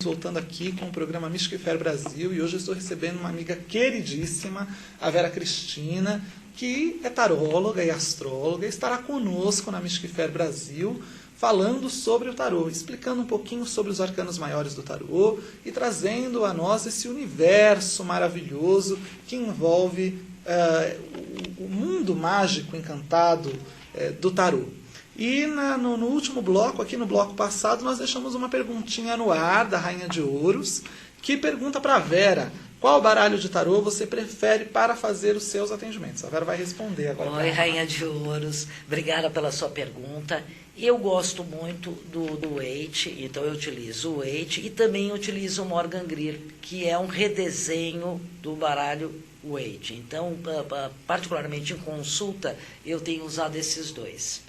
voltando aqui com o programa Mística e Fé Brasil, e hoje eu estou recebendo uma amiga queridíssima, a Vera Cristina, que é taróloga e astróloga, e estará conosco na Mística e Fé Brasil, falando sobre o tarô, explicando um pouquinho sobre os arcanos maiores do tarô e trazendo a nós esse universo maravilhoso que envolve o mundo mágico encantado do tarô. E no último bloco, aqui no bloco passado, nós deixamos uma perguntinha no ar da Rainha de Ouros, que pergunta para a Vera: qual baralho de tarô você prefere para fazer os seus atendimentos? A Vera vai responder agora. Oi, Rainha de Ouros. Obrigada pela sua pergunta. Eu gosto muito do Waite, então eu utilizo o Waite e também utilizo o Morgan Greer, que é um redesenho do baralho Waite. Então, particularmente em consulta, eu tenho usado esses dois.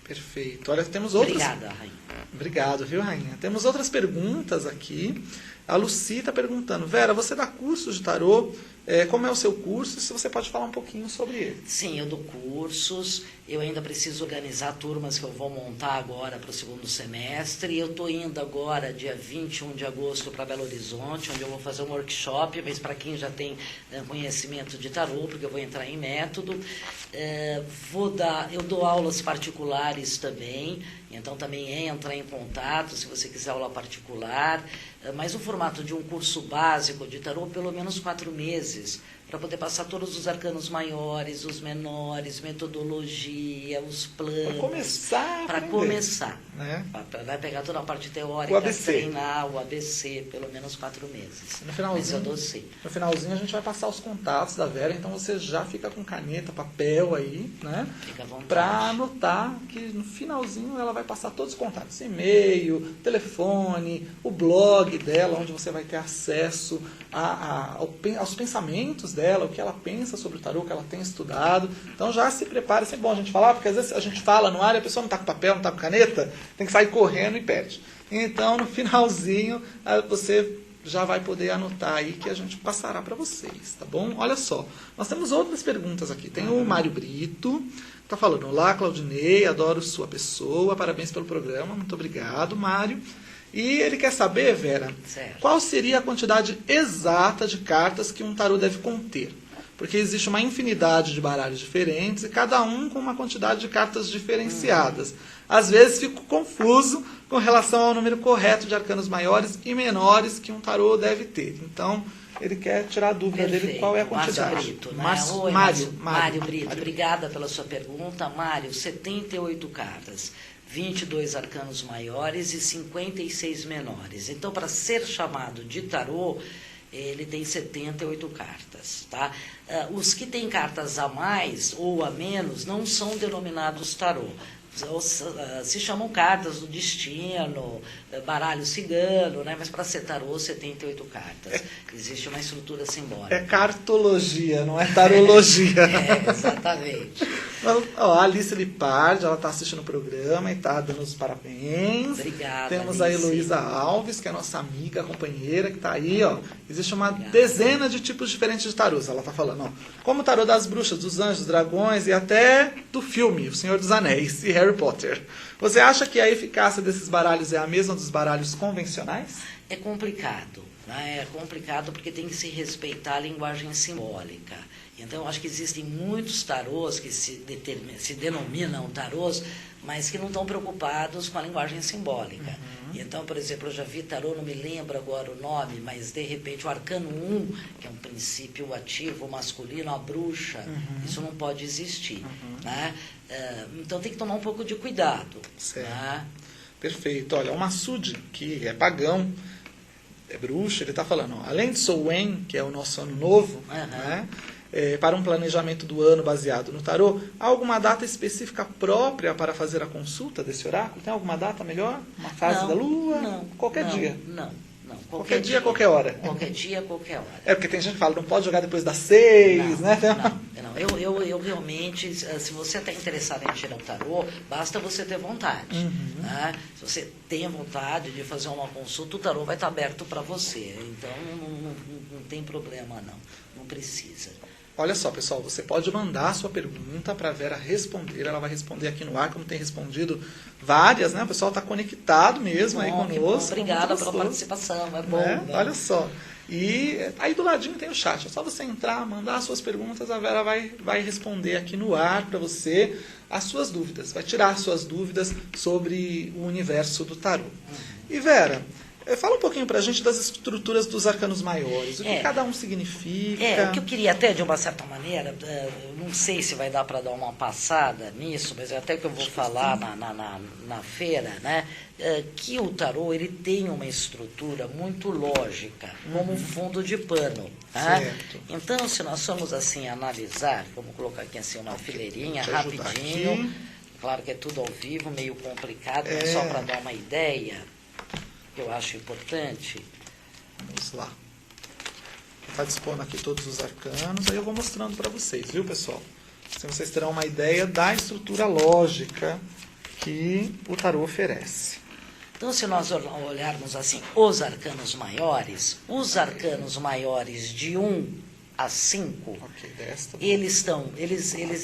Perfeito. Olha, temos outras... Obrigada, Rainha. Obrigado, viu, Rainha? Temos outras perguntas aqui. A Lucy está perguntando: Vera, você dá cursos de tarô? Como é o seu curso? Se você pode falar um pouquinho sobre ele. Sim, eu dou cursos. Eu ainda preciso organizar turmas que eu vou montar agora para o segundo semestre. Eu estou indo agora, dia 21 de agosto, para Belo Horizonte, onde eu vou fazer um workshop, mas para quem já tem conhecimento de tarô, porque eu vou entrar em método. Eu dou aulas particulares também, então também entra em contato se você quiser aula particular. Mas o formato de um curso básico de tarô, pelo menos 4 meses, para poder passar todos os arcanos maiores, os menores, metodologia, os planos. Para começar. Né? Vai pegar toda a parte teórica, treinar o ABC, pelo menos 4 meses. No finalzinho a gente vai passar os contatos da Vera, então você já fica com caneta, papel aí, né? Fica à vontade. Para anotar que no finalzinho ela vai passar todos os contatos: e-mail, telefone, o blog dela, onde você vai ter acesso aos pensamentos dela, o que ela pensa sobre o tarô, o que ela tem estudado. Então já se prepare, é sempre bom a gente falar, porque às vezes a gente fala no ar e a pessoa não está com papel, não está com caneta, tem que sair correndo e perde. Então no finalzinho você já vai poder anotar aí que a gente passará para vocês, tá bom? Olha só, nós temos outras perguntas aqui. Tem o Mário Brito, que está falando: olá, Claudinei, adoro sua pessoa, parabéns pelo programa, muito obrigado, Mário. E ele quer saber, Vera, qual seria a quantidade exata de cartas que um tarô deve conter? Porque existe uma infinidade de baralhos diferentes e cada um com uma quantidade de cartas diferenciadas. Às vezes fico confuso com relação ao número correto de arcanos maiores e menores que um tarô deve ter. Então, ele quer tirar a dúvida dele qual é a quantidade. Márcio Brito, né? Oi, Mário Brito, obrigada pela sua pergunta. Mário, 78 cartas. 22 arcanos maiores e 56 menores. Então, para ser chamado de tarô, ele tem 78 cartas. Tá? Os que têm cartas a mais ou a menos não são denominados tarô. Se chamam cartas do destino, baralho cigano, né? Mas para ser tarô, 78 cartas. Existe uma estrutura simbólica. É cartologia, não é tarologia. Exatamente. A Alice Lipardi, ela está assistindo o programa e está dando os parabéns. Obrigada, Temos Alice. a Heloísa Alves, que é nossa amiga, companheira, que está aí. Existe uma dezena de tipos diferentes de tarôs. Ela está falando, como o tarô das bruxas, dos anjos, dos dragões e até do filme O Senhor dos Anéis e Harry Potter. Você acha que a eficácia desses baralhos é a mesma dos baralhos convencionais? É complicado. É complicado porque tem que se respeitar a linguagem simbólica. Então, eu acho que existem muitos tarôs que se denominam tarôs, mas que não estão preocupados com a linguagem simbólica. Então, por exemplo, eu já vi tarô, não me lembro agora o nome, mas de repente o arcano 1, que é um princípio ativo masculino, a bruxa, isso não pode existir. Né? Então, tem que tomar um pouco de cuidado. Certo. Né? Perfeito. Olha, o Massoud, que é pagão, é bruxo, ele está falando, além de Samhain, que é o nosso ano novo, né, para um planejamento do ano baseado no tarô, há alguma data específica própria para fazer a consulta desse oráculo? Tem alguma data melhor? Uma fase da lua? Não. Qualquer dia? Não. Qualquer dia, qualquer hora. Qualquer dia, qualquer hora. Porque tem gente que fala, não pode jogar depois das 6, né? Não. Eu realmente, se você está interessado em tirar o tarô, basta você ter vontade. Né? Se você tem vontade de fazer uma consulta, o tarô vai estar aberto para você. Então, não tem problema, não. Não precisa. olha só, pessoal, você pode mandar a sua pergunta para a Vera responder. Ela vai responder aqui no ar, como tem respondido várias, né? O pessoal está conectado mesmo aí conosco. Obrigada pela participação, é bom. Né? Olha só. E aí do ladinho tem o chat. É só você entrar, mandar as suas perguntas, a Vera vai responder aqui no ar para você as suas dúvidas. Vai tirar as suas dúvidas sobre o universo do tarô. E Vera, fala um pouquinho pra gente das estruturas dos arcanos maiores, o que cada um significa. O que eu queria até, de uma certa maneira, não sei se vai dar para dar uma passada nisso, mas até que eu vou falar na feira, né, que o tarô ele tem uma estrutura muito lógica, como um fundo de pano. Né? Então, se nós formos assim analisar, vamos colocar aqui assim uma fileirinha rapidinho, claro que é tudo ao vivo, meio complicado, mas só para dar uma ideia, que eu acho importante. Vamos lá. Está dispondo aqui todos os arcanos, aí eu vou mostrando para vocês, viu, pessoal? Assim vocês terão uma ideia da estrutura lógica que o tarô oferece. Então, se nós olharmos assim, os arcanos maiores de 1 a 5, eles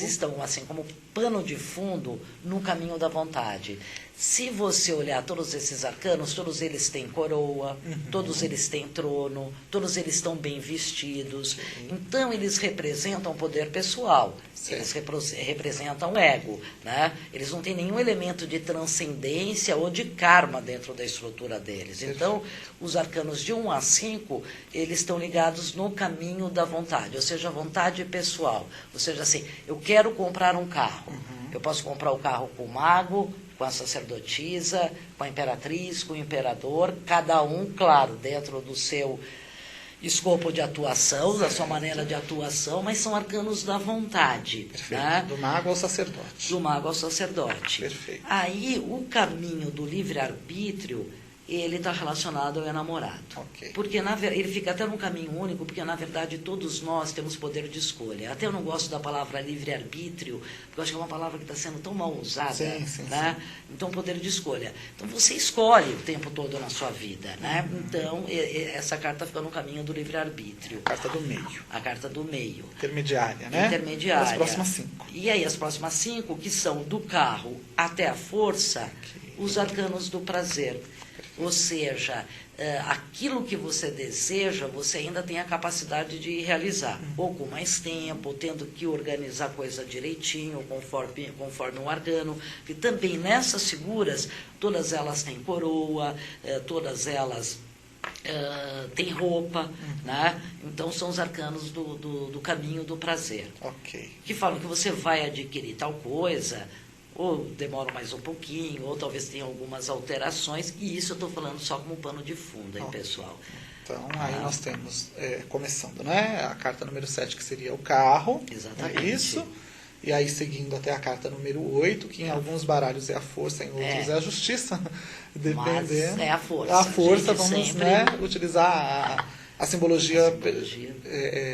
estão assim como pano de fundo no caminho da vontade. Se você olhar todos esses arcanos, todos eles têm coroa, todos eles têm trono, todos eles estão bem vestidos. Então, eles representam poder pessoal, eles representam o ego. Né? Eles não têm nenhum elemento de transcendência ou de karma dentro da estrutura deles. Então, os arcanos de 1 a 5, eles estão ligados no caminho da vontade, ou seja, a vontade pessoal. Ou seja, assim, eu quero comprar um carro. Eu posso comprar o carro com o mago, com a sacerdotisa, com a imperatriz, com o imperador, cada um, claro, dentro do seu escopo de atuação, da sua maneira de atuação, mas são arcanos da vontade. Perfeito. Né? Do mago ao sacerdote. Do mago ao sacerdote. Perfeito. Aí, o caminho do livre-arbítrio, ele está relacionado ao enamorado. Porque ele fica até num caminho único, porque na verdade todos nós temos poder de escolha. Até eu não gosto da palavra livre-arbítrio, porque eu acho que é uma palavra que está sendo tão mal usada. Sim. Então, poder de escolha. Então, você escolhe o tempo todo na sua vida. Né? Então, essa carta fica no caminho do livre-arbítrio. A carta do meio. A carta do meio. Intermediária, né? Intermediária. As próximas 5. E aí, as próximas 5, que são do carro até a força, os arcanos do prazer. Ou seja, aquilo que você deseja, você ainda tem a capacidade de realizar. Ou com mais tempo, tendo que organizar a coisa direitinho, conforme um arcano. E também nessas figuras, todas elas têm coroa, todas elas têm roupa. Né? Então, são os arcanos do caminho do prazer. Que falam que você vai adquirir tal coisa, ou demora mais um pouquinho, ou talvez tenha algumas alterações, e isso eu estou falando só como pano de fundo, hein, pessoal. Então, aí nós temos, começando, né, a carta número 7, que seria o carro. Exatamente. É isso. E aí, seguindo até a carta número 8, que em alguns baralhos é a força, em outros é a justiça. Dependendo. Mas é a força. A força, vamos sempre utilizar a simbologia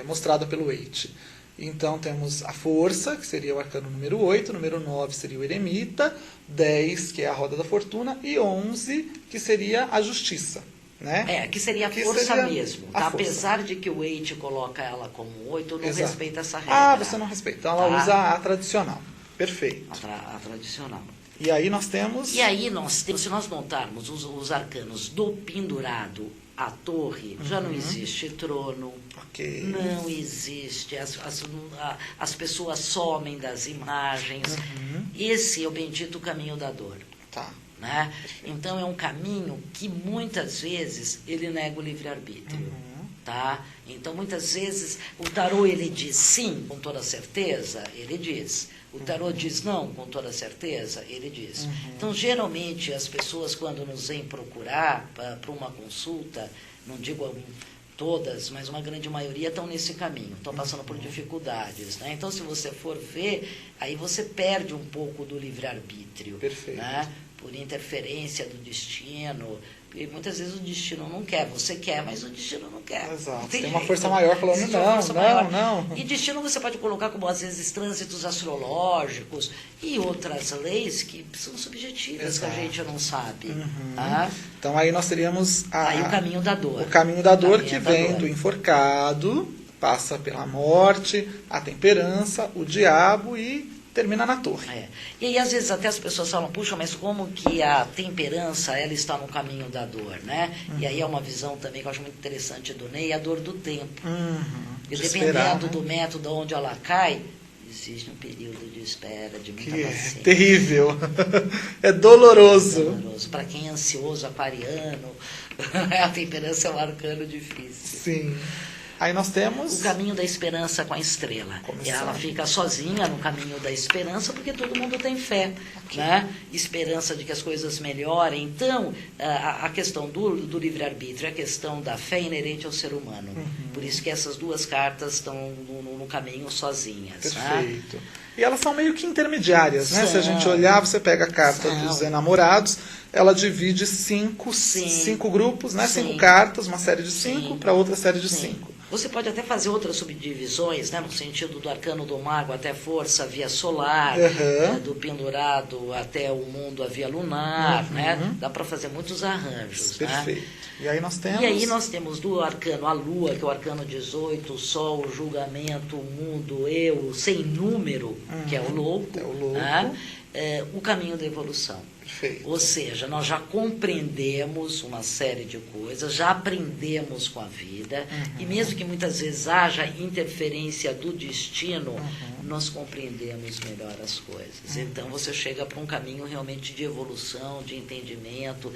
mostrada pelo Waite. Então, temos a força, que seria o arcano número 8, número 9 seria o eremita, 10, que é a roda da fortuna, e 11, que seria a justiça. Né? Que seria a força mesmo. Tá? Apesar de que o Waite coloca ela como 8, eu não respeito essa regra. Você não respeita. Então, ela usa a tradicional. Perfeito. A tradicional. E aí nós temos... se nós montarmos os arcanos do pendurado à torre, já não existe trono, não existe, as pessoas somem das imagens. Esse é o bendito caminho da dor. Né? Então, é um caminho que muitas vezes ele nega o livre-arbítrio. Tá? Então, muitas vezes, o tarô ele diz sim, com toda certeza, ele diz. O tarô diz não, com toda certeza, ele diz. Então, geralmente, as pessoas, quando nos vêm procurar para uma consulta, não digo todas, mas uma grande maioria estão nesse caminho, estão passando por dificuldades. Né? Então, se você for ver, aí você perde um pouco do livre-arbítrio. Perfeito. Né? Por interferência do destino. E muitas vezes o destino não quer, você quer, mas o destino não quer. Exato. Tem uma força maior falando não. E destino você pode colocar como, às vezes, trânsitos astrológicos e outras leis que são subjetivas, que a gente não sabe. Tá? Então, aí nós teríamos aí o caminho da dor. O caminho da dor que vem do enforcado, passa pela morte, a temperança, o diabo e termina na torre. E aí, às vezes, até as pessoas falam, puxa, mas como que a temperança, ela está no caminho da dor, né? E aí é uma visão também que eu acho muito interessante do Ney, a dor do tempo. E dependendo do método onde ela cai, existe um período de espera, de muita paciência. É terrível. É doloroso. Para quem é ansioso, aquariano, a temperança é um arcano difícil. Sim. Aí nós temos... O caminho da esperança com a estrela. E ela fica sozinha no caminho da esperança porque todo mundo tem fé. Né? Esperança de que as coisas melhorem. Então, a questão do livre-arbítrio, a questão da fé inerente ao ser humano. Por isso que essas duas cartas estão no caminho sozinhas. Perfeito. Né? E elas são meio que intermediárias, né? Se a gente olhar, você pega a carta dos enamorados, ela divide cinco grupos, né? 5 cartas, uma série de 5 para outra série de 5. Você pode até fazer outras subdivisões, né, no sentido do arcano do mago até força via solar, do pendurado até o mundo a via lunar, né? Dá para fazer muitos arranjos. Perfeito. Né? E aí nós temos do arcano a lua, que é o arcano 18, o sol, o julgamento, o mundo, eu, sem número, que é o louco, né? O caminho da evolução. Perfeito. Ou seja, nós já compreendemos uma série de coisas, já aprendemos com a vida, e mesmo que muitas vezes haja interferência do destino, nós compreendemos melhor as coisas. Então você chega para um caminho realmente de evolução, de entendimento,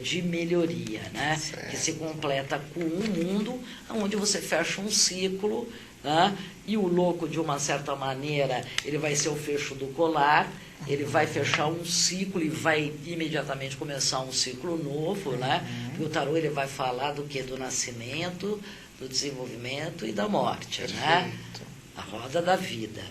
de melhoria, né? Que se completa com um mundo onde você fecha um ciclo, né? E o louco, de uma certa maneira, ele vai ser o fecho do colar. Ele vai fechar um ciclo e vai imediatamente começar um ciclo novo, né? E o tarô ele vai falar do que? Do nascimento, do desenvolvimento e da morte, né? A roda da vida.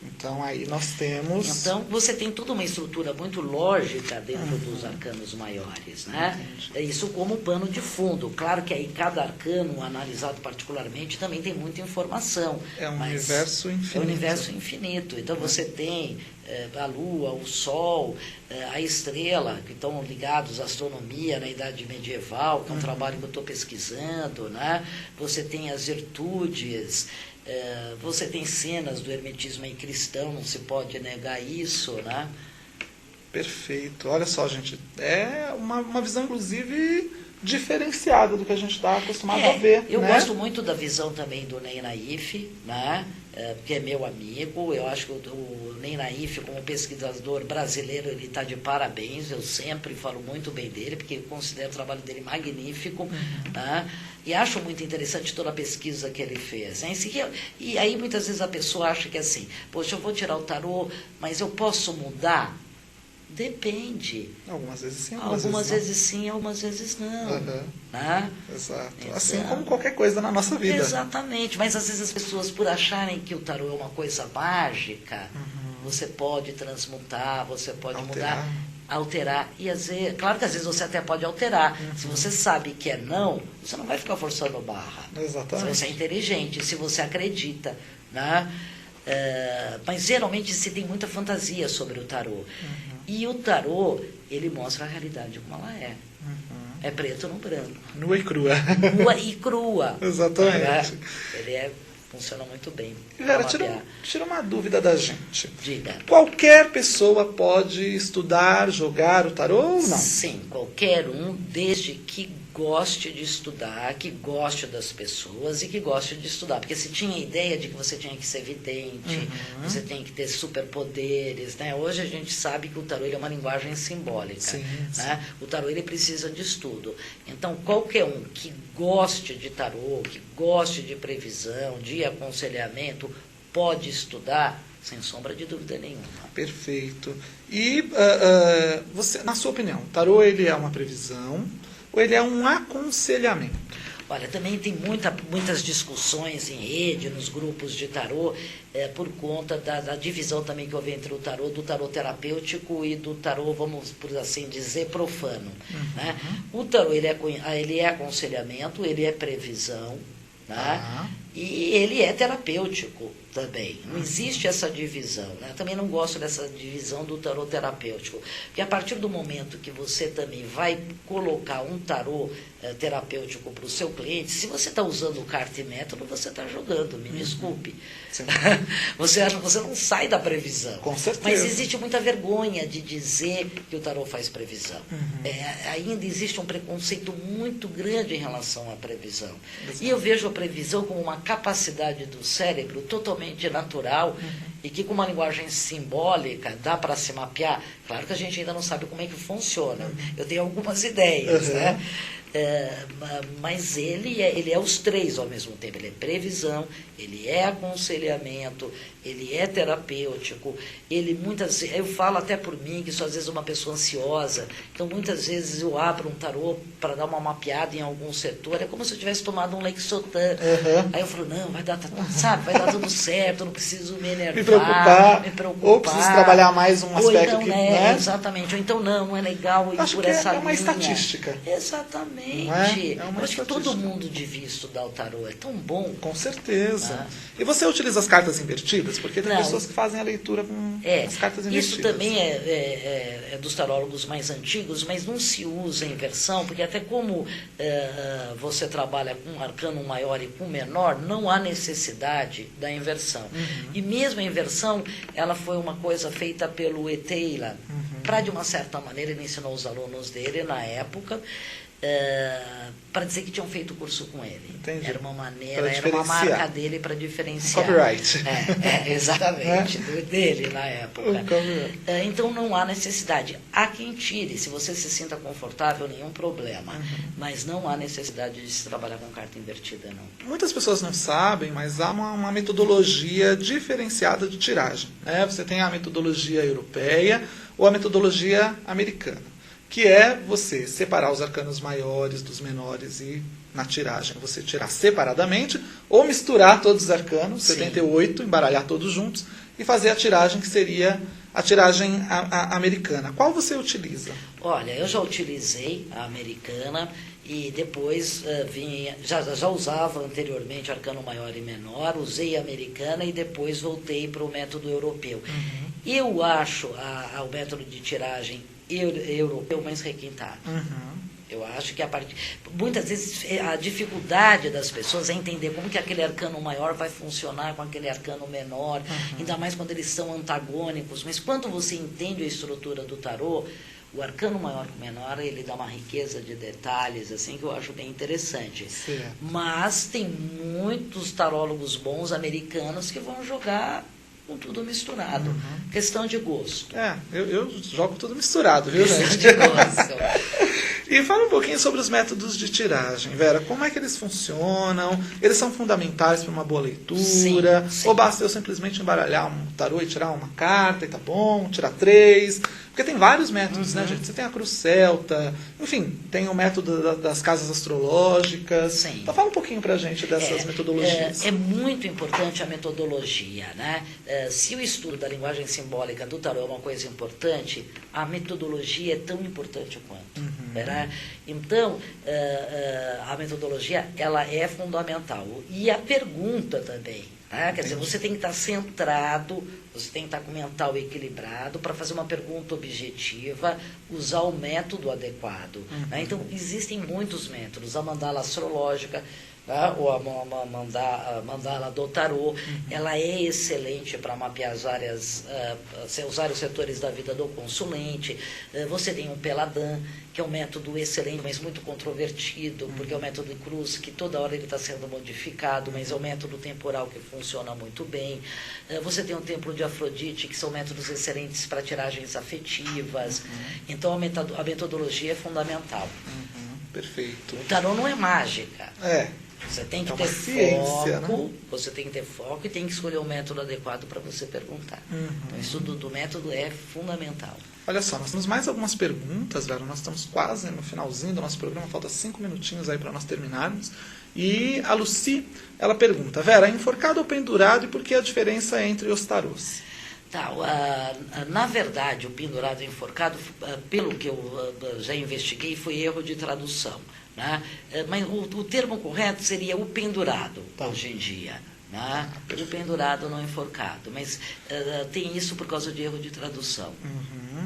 Então aí nós temos... Então você tem toda uma estrutura muito lógica dentro dos arcanos maiores, né? Isso como pano de fundo. Claro que aí cada arcano, analisado particularmente, também tem muita informação. É um universo infinito. É um universo infinito. Então você tem a lua, o sol, a estrela, que estão ligados à astronomia na Idade Medieval, que é um trabalho que eu estou pesquisando, né? Você tem as virtudes... você tem cenas do hermetismo aí cristão, não se pode negar isso, né? Perfeito. Olha só, gente, é uma visão, inclusive, diferenciada do que a gente está acostumado a ver. Eu né? gosto muito da visão também do Ney Naif, né? Que é meu amigo. Eu acho que o Ney Naif, como pesquisador brasileiro, ele está de parabéns. Eu sempre falo muito bem dele, porque eu considero o trabalho dele magnífico. Né? E acho muito interessante toda a pesquisa que ele fez. Né? E aí muitas vezes a pessoa acha que é assim, poxa, eu vou tirar o tarô, mas eu posso mudar? Depende. Algumas vezes sim, algumas vezes sim, algumas vezes não. Né? Exato. Então, assim como qualquer coisa na nossa vida. Exatamente. Mas às vezes as pessoas, por acharem que o tarô é uma coisa mágica, você pode transmutar, você pode mudar, alterar. E às vezes, claro que às vezes você até pode alterar. Se você sabe que é não, você não vai ficar forçando barra. Exatamente. Se você é inteligente, se você acredita, né? Mas geralmente se tem muita fantasia sobre o tarô. E o tarô, ele mostra a realidade como ela é. É preto no branco. Nua e crua. Nua e crua. Exatamente. Ele funciona muito bem. Vera, tira uma dúvida da gente. Diga. Qualquer pessoa pode estudar, jogar o tarô ou não? Sim, qualquer um, desde que goste de estudar, que goste das pessoas e que goste de estudar. Porque se tinha a ideia de que você tinha que ser vidente, você tem que ter superpoderes, né? Hoje a gente sabe que o tarô ele é uma linguagem simbólica. Sim, né? O tarô ele precisa de estudo. Então, qualquer um que goste de tarô, que goste de previsão, de aconselhamento, pode estudar, sem sombra de dúvida nenhuma. Perfeito. E, você, na sua opinião, o tarô ele é uma previsão ou ele é um aconselhamento? Olha, também tem muitas discussões em rede, nos grupos de tarô, por conta da divisão também que houve entre o tarô, do tarô terapêutico e do tarô, vamos por assim dizer, profano. Né? O tarô ele é aconselhamento, ele é previsão, né? E ele é terapêutico também. Não existe essa divisão. Né? Também não gosto dessa divisão do tarô terapêutico. Porque a partir do momento que você também vai colocar um tarô terapêutico para o seu cliente, se você está usando carta e método, você está jogando, me desculpe. Você não sai da previsão. Com certeza. Mas existe muita vergonha de dizer que o tarô faz previsão. Ainda existe um preconceito muito grande em relação à previsão. E eu vejo a previsão como uma capacidade do cérebro totalmente natural e que com uma linguagem simbólica dá para se mapear. Claro que a gente ainda não sabe como é que funciona. Eu tenho algumas ideias, né? Mas ele é os três ao mesmo tempo. Ele é previsão, ele é aconselhamento, ele é terapêutico. Ele muitas eu falo até por mim que sou às vezes uma pessoa ansiosa, então muitas vezes eu abro um tarô para dar uma mapeada em algum setor, é como se eu tivesse tomado um Lexotan. Aí eu falo, não, vai dar tudo certo, eu não preciso me enervar, me preocupar. Ou preciso trabalhar mais um aspecto então, que né? Exatamente, ou então não é legal ir Acho por que essa linha. É uma estatística. Exatamente. Eu acho que todo mundo devia estudar o tarô, é tão bom. Com certeza. E você utiliza as cartas invertidas? Porque tem pessoas que fazem a leitura com as cartas invertidas. Isso também é dos tarólogos mais antigos, mas não se usa em inversão, porque até como você trabalha com um arcano maior e com menor, não há necessidade da inversão. E mesmo a inversão, ela foi uma coisa feita pelo Eteila, para de uma certa maneira, ele ensinou os alunos dele na época, para dizer que tinham feito o curso com ele. Entendi. Era uma maneira, era uma marca dele para diferenciar. Copyright. Exatamente, dele na época. Então não há necessidade. Há quem tire, se você se sinta confortável, nenhum problema. Mas não há necessidade de se trabalhar com carta invertida, não. Muitas pessoas não sabem, mas há uma metodologia diferenciada de tiragem. Né? Você tem a metodologia europeia ou a metodologia americana, que é você separar os arcanos maiores dos menores e, na tiragem, você tirar separadamente, ou misturar todos os arcanos, 78, embaralhar todos juntos, e fazer a tiragem que seria a tiragem americana. Qual você utiliza? Olha, eu já utilizei a americana e depois já usava anteriormente arcano maior e menor, usei a americana e depois voltei para o método europeu. Eu acho o método de tiragem europeu mais requintado. Eu acho que muitas vezes a dificuldade das pessoas é entender como que aquele arcano maior vai funcionar com aquele arcano menor, ainda mais quando eles são antagônicos. Mas quando você entende a estrutura do tarô, o arcano maior com o menor, ele dá uma riqueza de detalhes assim que eu acho bem interessante. Mas tem muitos tarólogos bons americanos que vão jogar com tudo misturado. Questão de gosto. Eu jogo tudo misturado, viu, gente? Questão de gosto. E fala um pouquinho sobre os métodos de tiragem, Vera. Como é que eles funcionam? Eles são fundamentais para uma boa leitura? Sim. Ou basta eu simplesmente embaralhar um tarô e tirar uma carta e tá bom? Tirar 3? Porque tem vários métodos, né, gente? Você tem a cruz celta, enfim, tem o método das casas astrológicas. Sim. Então fala um pouquinho pra gente dessas metodologias. É muito importante a metodologia, né? Se o estudo da linguagem simbólica do tarô é uma coisa importante, a metodologia é tão importante quanto. Né? Então, a metodologia ela é fundamental. E a pergunta também. Quer dizer, você tem que estar centrado, você tem que estar com o mental equilibrado para fazer uma pergunta objetiva, usar o método adequado. Então, existem muitos métodos. A mandala astrológica, ou a mandala do tarô, ela é excelente para mapear as áreas, usar os setores da vida do consulente. Você tem um Peladan, que é um método excelente, mas muito controvertido, porque é o método cruz, que toda hora ele está sendo modificado, mas é um método temporal que funciona muito bem. Você tem o templo de Afrodite, que são métodos excelentes para tiragens afetivas. Então, a metodologia é fundamental. Perfeito. O tarô não é mágica. Você tem que ter ciência, foco, né? você tem que ter foco e tem que escolher o método adequado para você perguntar. Então, o estudo do método é fundamental. Olha só, nós temos mais algumas perguntas, Vera. Nós estamos quase no finalzinho do nosso programa, falta 5 minutinhos aí para nós terminarmos. E a Lucy, ela pergunta, Vera, enforcado ou pendurado e por que a diferença entre os tarôs? Na verdade, o pendurado e enforcado, pelo que eu já investiguei, foi erro de tradução. né? Mas o termo correto seria o pendurado, Tá. hoje em dia. Né? O pendurado não enforcado, mas tem isso por causa de erro de tradução.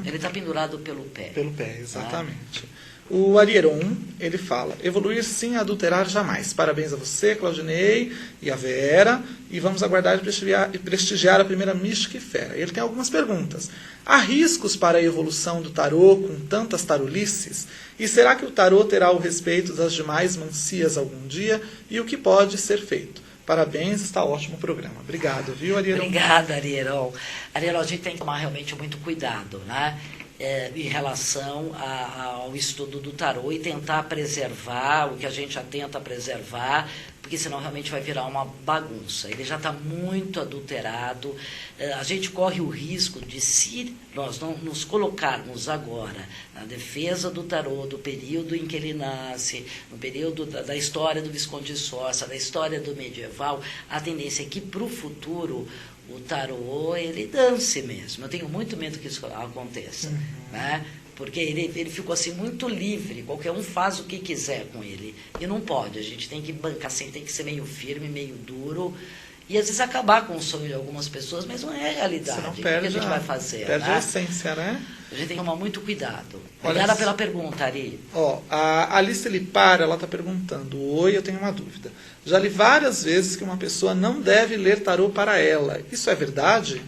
Ele está pendurado pelo pé. Pelo pé, exatamente. O Arieron, ele fala: evoluir sim, adulterar jamais. Parabéns a você, Claudinei, e a Vera, e vamos aguardar e prestigiar a primeira Mística e Fera. Ele tem algumas perguntas. Há riscos para a evolução do tarô com tantas tarulices? E será que o tarô terá o respeito das demais mancias algum dia? E o que pode ser feito? Parabéns, está ótimo o programa. Obrigado, viu, Arieron? Obrigada, Arieron. Arieron, a gente tem que tomar realmente muito cuidado, né? Em relação ao estudo do tarô e tentar preservar o que a gente já tenta preservar, porque senão realmente vai virar uma bagunça. Ele já está muito adulterado. A gente corre o risco de, se nós não nos colocarmos agora na defesa do tarô, do período em que ele nasce, no período da história do Visconde de Sforza, da história do medieval, a tendência é que para o futuro o tarô, ele dance mesmo. Eu tenho muito medo que isso aconteça, né? Porque ele ficou assim muito livre, qualquer um faz o que quiser com ele. E não pode, a gente tem que bancar assim, tem que ser meio firme, meio duro, e às vezes acabar com o sonho de algumas pessoas, mas não é a realidade. Não o que perde, a gente vai fazer? Perde né? a essência, né? A gente tem que tomar muito cuidado. Olha, Obrigada pela pergunta, Ari. Ó, a Alice Lipar, ela está perguntando: oi, eu tenho uma dúvida. Já li várias vezes que uma pessoa não deve ler tarô para ela. Isso é verdade?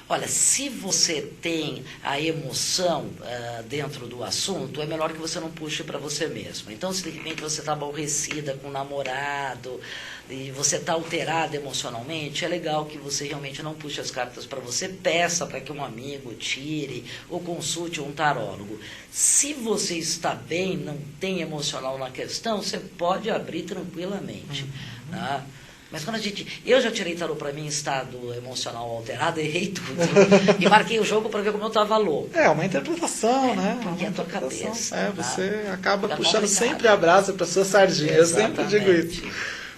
Olha, se você tem a emoção dentro do assunto, é melhor que você não puxe para você mesmo. Então, se de repente você está aborrecida com o namorado e você está alterada emocionalmente, é legal que você realmente não puxe as cartas para você, peça para que um amigo tire ou consulte um tarólogo. Se você está bem, não tem emocional na questão, você pode abrir tranquilamente. Tá? Mas quando eu já tirei tarô para mim em estado emocional alterado, errei tudo. E marquei o jogo para ver como eu estava louco. É uma interpretação, né? Porque uma é a tua interpretação. cabeça. Você acaba Fica puxando complicado. sempre a brasa para sua sardinha. Eu sempre digo isso.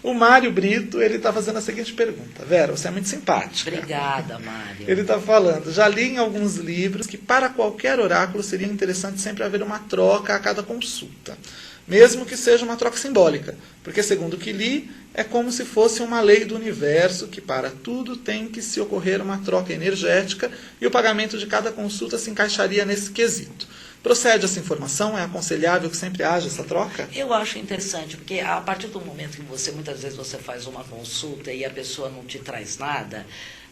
O Mário Brito, ele está fazendo a seguinte pergunta: Vera, você é muito simpática. Obrigada, Mário. Ele está falando: já li em alguns livros que para qualquer oráculo seria interessante sempre haver uma troca a cada consulta, mesmo que seja uma troca simbólica, porque segundo o que li, é como se fosse uma lei do universo que para tudo tem que se ocorrer uma troca energética e o pagamento de cada consulta se encaixaria nesse quesito. Procede essa informação? É aconselhável que sempre haja essa troca? Eu acho interessante, porque a partir do momento que muitas vezes você faz uma consulta e a pessoa não te traz nada,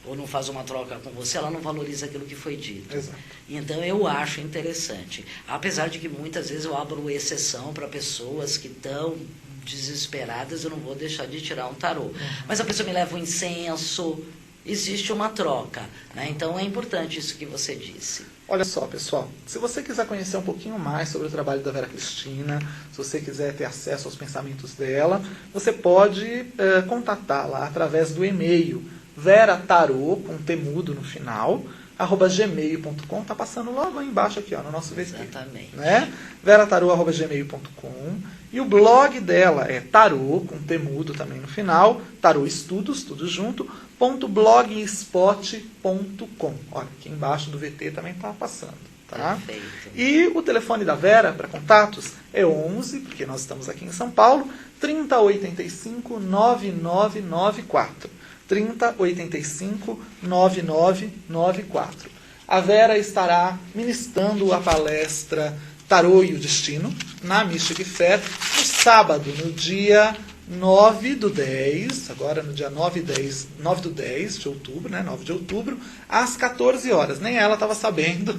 ou não faz uma troca com você, ela não valoriza aquilo que foi dito. Exato. Então, eu acho interessante. Apesar de que muitas vezes eu abro exceção para pessoas que estão desesperadas, eu não vou deixar de tirar um tarô. Mas a pessoa me leva um incenso, existe uma troca. Né? Então, é importante isso que você disse. Olha só, pessoal, se você quiser conhecer um pouquinho mais sobre o trabalho da Vera Cristina, se você quiser ter acesso aos pensamentos dela, você pode contatá-la através do e-mail veratarô, com temudo no final, @gmail.com, está passando logo aí embaixo aqui, ó, no nosso VT. Exatamente. Né? veratarô@gmail.com, e o blog dela é tarô, com temudo também no final, tarô estudos, tudo junto, .blogspot.com. Olha, aqui embaixo do VT também está passando. Tá? Perfeito. E o telefone da Vera para contatos é 11, porque nós estamos aqui em São Paulo, 3085 9994. 3085-9994. A Vera estará ministrando a palestra Tarô e o Destino na Mystic Fair no sábado, no dia 9/10, agora no dia 9/10 de outubro, né? 9 de outubro, às 14 horas. Nem ela estava sabendo.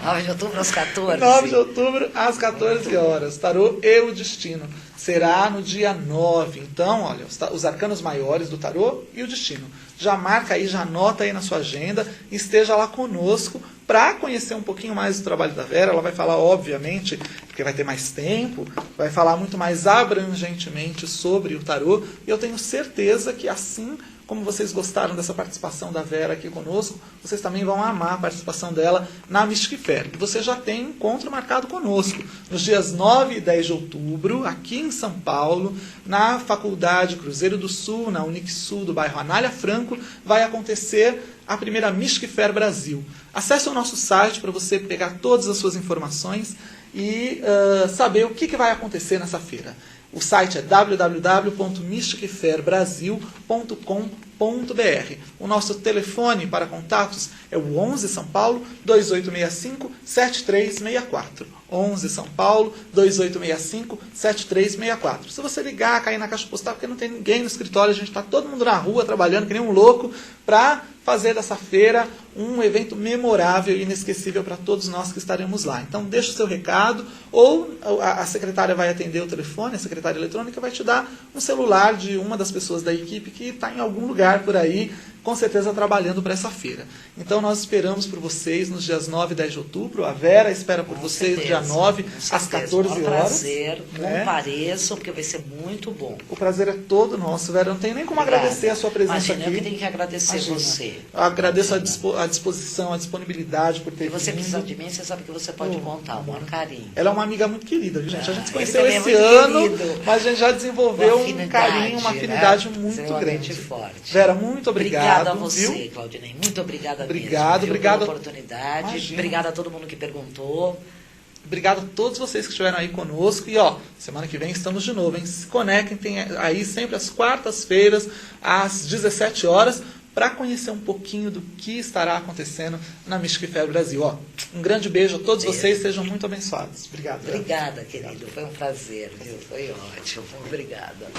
9 de outubro às 14. 9 de outubro às 14 horas. Tarô e o Destino. Será no dia 9. Então, olha, os arcanos maiores do tarô e o destino. Já marca aí, já anota aí na sua agenda, esteja lá conosco para conhecer um pouquinho mais do trabalho da Vera. Ela vai falar, obviamente, porque vai ter mais tempo, vai falar muito mais abrangentemente sobre o tarô. E eu tenho certeza que assim como vocês gostaram dessa participação da Vera aqui conosco, vocês também vão amar a participação dela na Mystic Fair. E você já tem encontro marcado conosco nos dias 9 e 10 de outubro, aqui em São Paulo, na Faculdade Cruzeiro do Sul, na Unixul do bairro Anália Franco, vai acontecer a primeira Mystic Fair Brasil. Acesse o nosso site para você pegar todas as suas informações e saber o que vai acontecer nessa feira. O site é www.mysticfairbrasil.com.br. O nosso telefone para contatos é o 11 São Paulo 2865-7364. 11 São Paulo 2865-7364. Se você ligar, cair na caixa postal, porque não tem ninguém no escritório, a gente está todo mundo na rua trabalhando que nem um louco para fazer dessa feira um evento memorável e inesquecível para todos nós que estaremos lá. Então, deixa o seu recado, ou a secretária vai atender o telefone, a secretária eletrônica vai te dar um celular de uma das pessoas da equipe que está em algum lugar por aí, com certeza trabalhando para essa feira. Então, nós esperamos por vocês nos dias 9 e 10 de outubro. A Vera espera por vocês no dia 9, às 14 horas. Prazer, compareçam, porque vai ser muito bom. O prazer é todo nosso, Vera. Não tem nem como agradecer a sua presença aqui. Eu que tenho que agradecer você. Eu agradeço a disposição, a disponibilidade por ter vindo. Se você precisar de mim, você sabe que você pode contar. O maior carinho. Ela é uma amiga muito querida, gente. A gente se conheceu esse ano, mas a gente já desenvolveu um carinho, uma afinidade muito grande. Forte. Vera, muito obrigado. Obrigada a você, Claudinei. Muito obrigada mesmo. Obrigado pela oportunidade. Imagina. Obrigada a todo mundo que perguntou. Obrigado a todos vocês que estiveram aí conosco. E, semana que vem estamos de novo, hein? Se conectem aí sempre às quartas-feiras, às 17 horas, para conhecer um pouquinho do que estará acontecendo na Mystic Fair Brasil. Um grande beijo a todos vocês, sejam muito abençoados. Obrigado. Obrigada, querido. Foi um prazer, viu? Foi ótimo. Obrigada.